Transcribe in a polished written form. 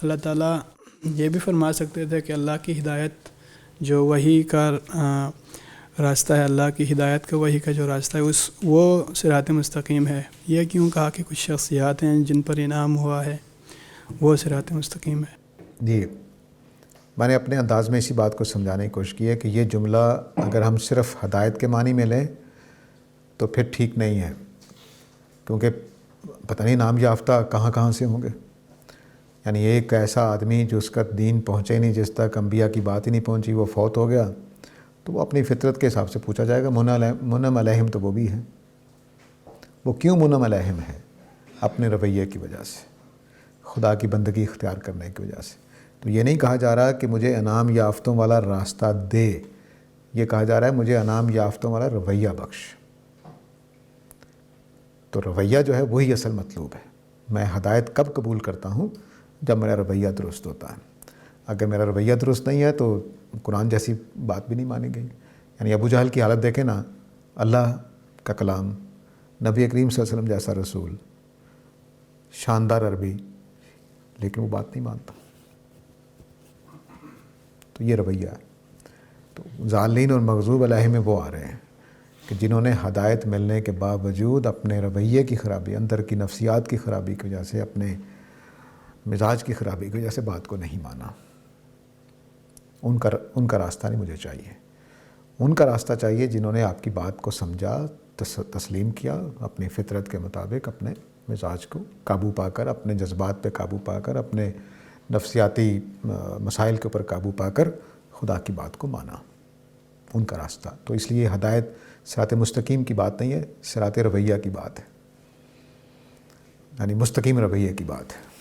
اللہ تعالیٰ یہ بھی فرما سکتے تھے کہ اللہ کی ہدایت جو وحی کا راستہ ہے، اللہ کی ہدایت کا وحی کا جو راستہ ہے وہ صراط مستقیم ہے. یہ کیوں کہا کہ کچھ شخصیات ہیں جن پر انعام ہوا ہے وہ صراط مستقیم ہے؟ جی، میں نے اپنے انداز میں اسی بات کو سمجھانے کی کوشش کی ہے کہ یہ جملہ اگر ہم صرف ہدایت کے معنی میں لیں تو پھر ٹھیک نہیں ہے، کیونکہ پتہ نہیں نام یافتہ کہاں سے ہوں گے. یعنی ایک ایسا آدمی جو اس کا دین پہنچے نہیں، جس تک انبیاء کی بات ہی نہیں پہنچی، وہ فوت ہو گیا تو وہ اپنی فطرت کے حساب سے پوچھا جائے گا. منعم علیہم تو وہ بھی ہے. وہ کیوں منعم علیہم ہے؟ اپنے رویے کی وجہ سے، خدا کی بندگی اختیار کرنے کی وجہ سے. تو یہ نہیں کہا جا رہا کہ مجھے انعام یافتوں والا راستہ دے، یہ کہا جا رہا ہے مجھے انعام یافتوں والا رویہ بخش. تو رویہ جو ہے وہی اصل مطلوب ہے. میں ہدایت کب قبول کرتا ہوں؟ جب میرا رویہ درست ہوتا ہے. اگر میرا رویہ درست نہیں ہے تو قرآن جیسی بات بھی نہیں مانی گئی. یعنی ابو جہل کی حالت دیکھیں نا، اللہ کا کلام، نبی کریم صلی اللہ علیہ وسلم جیسا رسول، شاندار عربی، لیکن وہ بات نہیں مانتا. تو یہ رویہ ہے. تو ضالین اور مغضوب علیہم میں وہ آ رہے ہیں کہ جنہوں نے ہدایت ملنے کے باوجود اپنے رویے کی خرابی، اندر کی نفسیات کی خرابی کی وجہ سے، اپنے مزاج کی خرابی کی وجہ سے بات کو نہیں مانا. ان کا راستہ نہیں مجھے چاہیے. ان کا راستہ چاہیے جنہوں نے آپ کی بات کو سمجھا، تسلیم کیا، اپنی فطرت کے مطابق اپنے مزاج کو قابو پا کر، اپنے جذبات پہ قابو پا کر، اپنے نفسیاتی مسائل کے اوپر قابو پا کر خدا کی بات کو مانا. ان کا راستہ. تو اس لیے ہدایت صراط مستقیم کی بات نہیں ہے، صراط رویہ کی بات ہے، یعنی مستقیم رویے کی بات ہے.